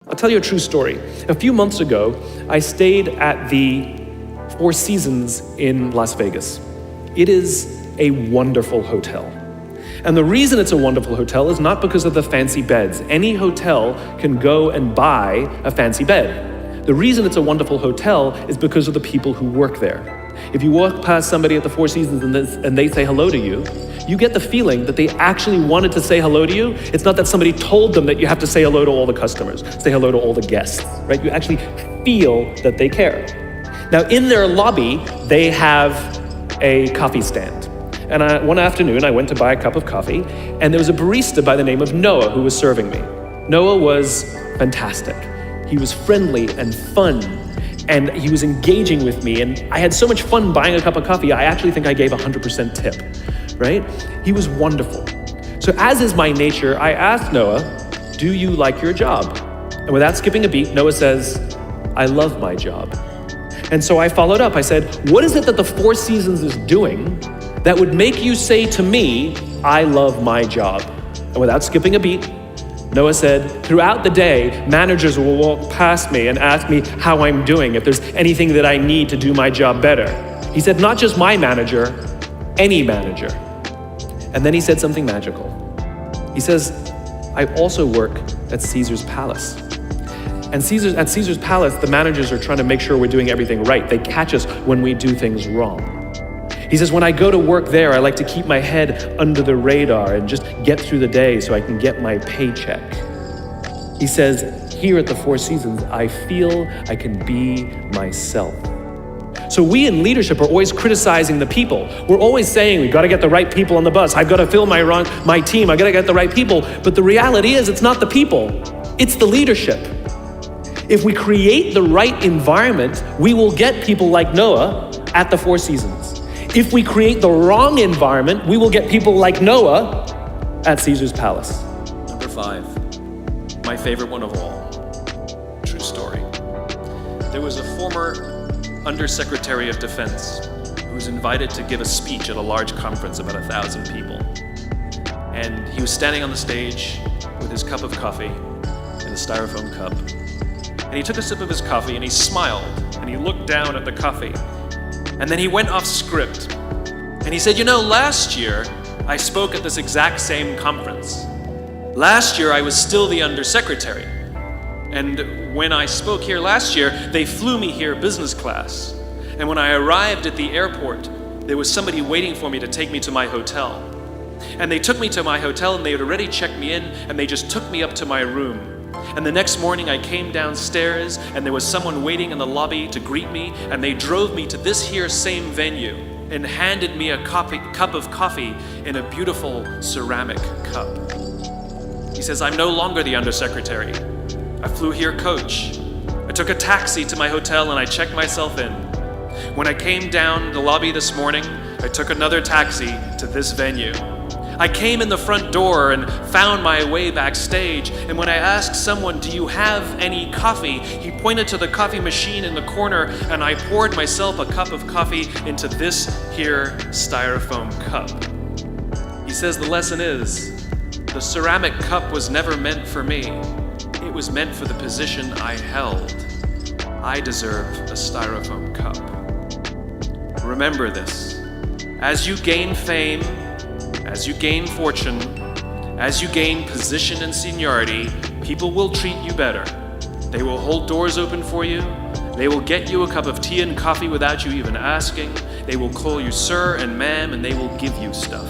I'll tell you a true story. A few months ago, I stayed at the Four Seasons in Las Vegas. It is a wonderful hotel. And the reason it's a wonderful hotel is not because of the fancy beds. Any hotel can go and buy a fancy bed. The reason it's a wonderful hotel is because of the people who work there. If you walk past somebody at the Four Seasons and they say hello to you, you get the feeling that they actually wanted to say hello to you. It's not that somebody told them that you have to say hello to all the customers, say hello to all the guests, right? You actually feel that they care. Now, in their lobby, they have a coffee stand. And one afternoon, I went to buy a cup of coffee, and there was a barista by the name of Noah who was serving me. Noah was fantastic. He was friendly and fun, and he was engaging with me, and I had so much fun buying a cup of coffee, I actually think I gave 100% tip, right? He was wonderful. So as is my nature, I asked Noah, do you like your job? And without skipping a beat, Noah says, I love my job. And so I followed up. I said, what is it that the Four Seasons is doing that would make you say to me, I love my job? And without skipping a beat, Noah said, throughout the day, managers will walk past me and ask me how I'm doing, if there's anything that I need to do my job better. He said, not just my manager, any manager. And then he said something magical. He says, I also work at Caesar's Palace. And at Caesar's Palace, the managers are trying to make sure we're doing everything right. They catch us when we do things wrong. He says, when I go to work there, I like to keep my head under the radar and just get through the day so I can get my paycheck. He says, here at the Four Seasons, I feel I can be myself. So we in leadership are always criticizing the people. We're always saying, we've got to get the right people on the bus. I've got to fill my team. I've got to get the right people. But the reality is, it's not the people. It's the leadership. If we create the right environment, we will get people like Noah at the Four Seasons. If we create the wrong environment, we will get people like Noah at Caesar's Palace. Number 5, my favorite one of all, true story. There was a former Undersecretary of Defense who was invited to give a speech at a large conference, about 1,000 people. And he was standing on the stage with his cup of coffee in a styrofoam cup. And he took a sip of his coffee and he smiled and he looked down at the coffee. And then he went off script. And he said, you know, last year I spoke at this exact same conference. Last year I was still the undersecretary. And when I spoke here last year, they flew me here business class. And when I arrived at the airport, there was somebody waiting for me to take me to my hotel. And they took me to my hotel and they had already checked me in and they just took me up to my room. And the next morning I came downstairs and there was someone waiting in the lobby to greet me, and they drove me to this here same venue and handed me a cup of coffee in a beautiful ceramic cup. He says, I'm no longer the undersecretary. I flew here coach. I took a taxi to my hotel and I checked myself in. When I came down the lobby this morning, I took another taxi to this venue. I came in the front door and found my way backstage, and when I asked someone, do you have any coffee? He pointed to the coffee machine in the corner, and I poured myself a cup of coffee into this here styrofoam cup. He says the lesson is, the ceramic cup was never meant for me. It was meant for the position I held. I deserve a styrofoam cup. Remember this. As you gain fame, as you gain fortune, as you gain position and seniority, people will treat you better. They will hold doors open for you. They will get you a cup of tea and coffee without you even asking. They will call you sir and ma'am, and they will give you stuff.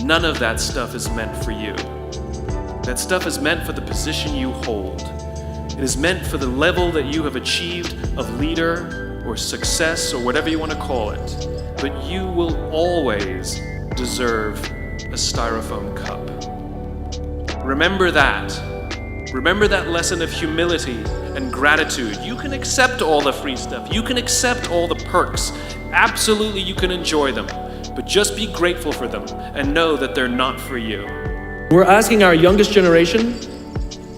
None of that stuff is meant for you. That stuff is meant for the position you hold. It is meant for the level that you have achieved of leader or success or whatever you want to call it. But you will always deserve a styrofoam cup. Remember that. Remember that lesson of humility and gratitude. You can accept all the free stuff. You can accept all the perks. Absolutely, you can enjoy them. But just be grateful for them and know that they're not for you. We're asking our youngest generation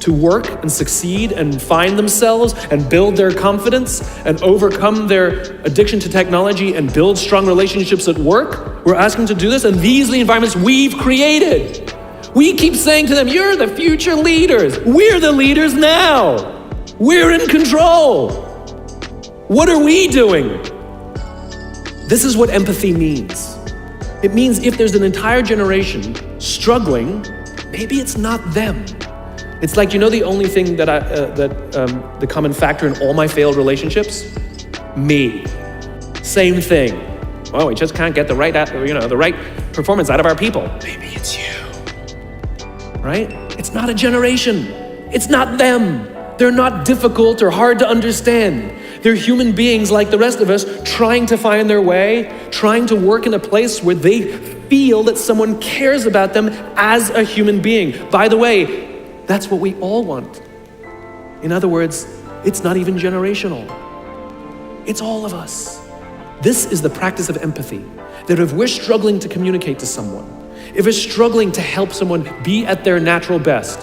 to work and succeed and find themselves and build their confidence and overcome their addiction to technology and build strong relationships at work. We're asking to do this, and these are the environments we've created. We keep saying to them, you're the future leaders. We're the leaders now. We're in control. What are we doing? This is what empathy means. It means if there's an entire generation struggling, maybe it's not them. It's like, the only thing that the common factor in all my failed relationships? Me. Same thing. Oh, we just can't get the right performance out of our people. Maybe it's you. Right? It's not a generation. It's not them. They're not difficult or hard to understand. They're human beings like the rest of us, trying to find their way, trying to work in a place where they feel that someone cares about them as a human being. By the way, that's what we all want. In other words, it's not even generational. It's all of us. This is the practice of empathy, that if we're struggling to communicate to someone, if we're struggling to help someone be at their natural best,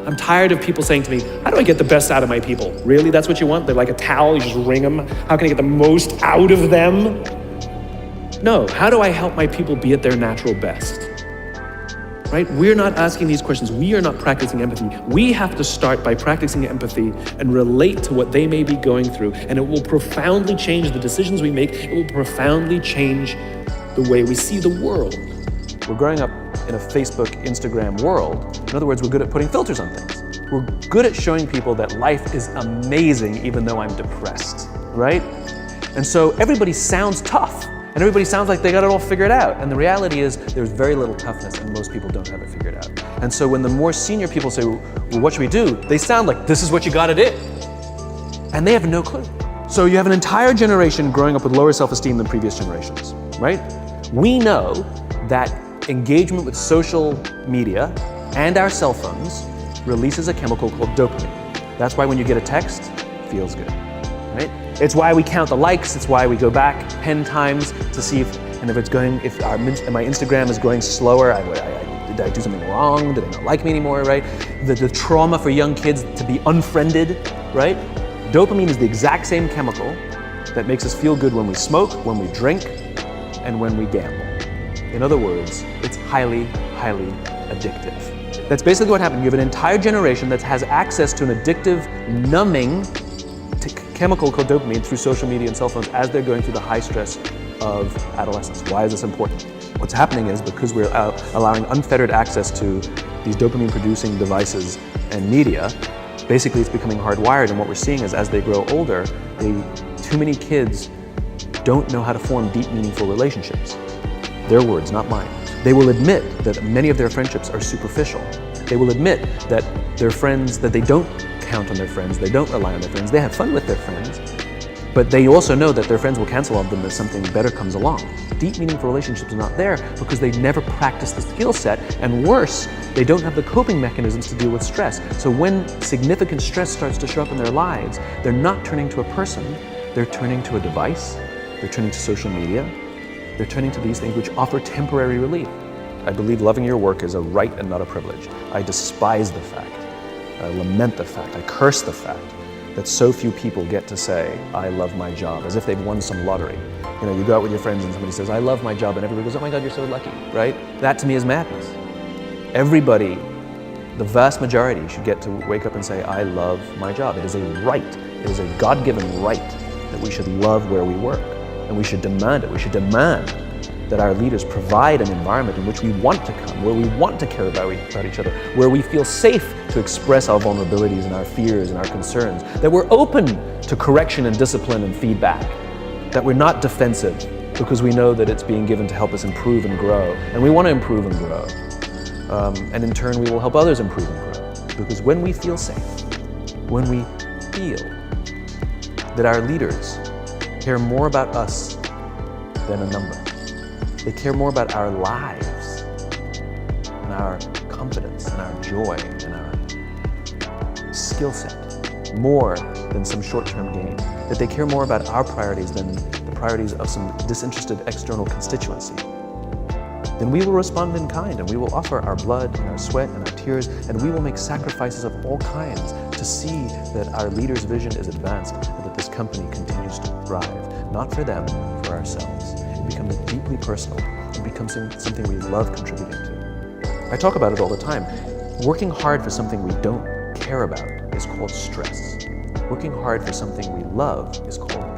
I'm tired of people saying to me, how do I get the best out of my people? Really, that's what you want? They're like a towel, you just wring them. How can I get the most out of them? No, how do I help my people be at their natural best? Right? We're not asking these questions. We are not practicing empathy. We have to start by practicing empathy and relate to what they may be going through. And it will profoundly change the decisions we make. It will profoundly change the way we see the world. We're growing up in a Facebook, Instagram world. In other words, we're good at putting filters on things. We're good at showing people that life is amazing even though I'm depressed, right? And so everybody sounds tough and everybody sounds like they got it all figured out. And the reality is there's very little toughness and most people don't have it figured out. And so when the more senior people say, well, what should we do? They sound like, this is what you gotta do. And they have no clue. So you have an entire generation growing up with lower self-esteem than previous generations, right? We know that engagement with social media and our cell phones releases a chemical called dopamine. That's why when you get a text, it feels good, right? It's why we count the likes. It's why we go back 10 times to see if my Instagram is going slower. Did I do something wrong? Did they not like me anymore, right? The trauma for young kids to be unfriended, right? Dopamine is the exact same chemical that makes us feel good when we smoke, when we drink, and when we gamble. In other words, it's highly, highly addictive. That's basically what happened. You have an entire generation that has access to an addictive, numbing chemical called dopamine through social media and cell phones as they're going through the high stress of adolescence. Why is this important? What's happening is because we're allowing unfettered access to these dopamine-producing devices and media, basically it's becoming hardwired, and what we're seeing is as they grow older, too many kids don't know how to form deep, meaningful relationships. Their words, not mine. They will admit that many of their friendships are superficial. They will admit that their friends, that they don't count on their friends, they don't rely on their friends, they have fun with their friends, but they also know that their friends will cancel on them as something better comes along. Deep, meaningful relationships are not there because they never practice the skill set, and worse, they don't have the coping mechanisms to deal with stress. So when significant stress starts to show up in their lives, they're not turning to a person, they're turning to a device, they're turning to social media, they're turning to these things which offer temporary relief. I believe loving your work is a right and not a privilege. I despise the fact, I lament the fact, I curse the fact that so few people get to say, I love my job, as if they've won some lottery. You go out with your friends and somebody says, I love my job, and everybody goes, oh my God, you're so lucky, right? That to me is madness. Everybody, the vast majority, should get to wake up and say, I love my job. It is a right, it is a God-given right that we should love where we work. And we should demand it. We should demand that our leaders provide an environment in which we want to come, where we want to care about each other, where we feel safe to express our vulnerabilities and our fears and our concerns, that we're open to correction and discipline and feedback, that we're not defensive because we know that it's being given to help us improve and grow, and we want to improve and grow. And in turn, we will help others improve and grow. Because when we feel safe, when we feel that our leaders care more about us than a number. They care more about our lives and our confidence and our joy and our skill set more than some short-term gain. That they care more about our priorities than the priorities of some disinterested external constituency. Then we will respond in kind, and we will offer our blood and our sweat and our tears, and we will make sacrifices of all kinds to see that our leader's vision is advanced and that this company continues to thrive, not for them, for ourselves. It becomes deeply personal. It becomes something we love contributing to. I talk about it all the time. Working hard for something we don't care about is called stress. Working hard for something we love is called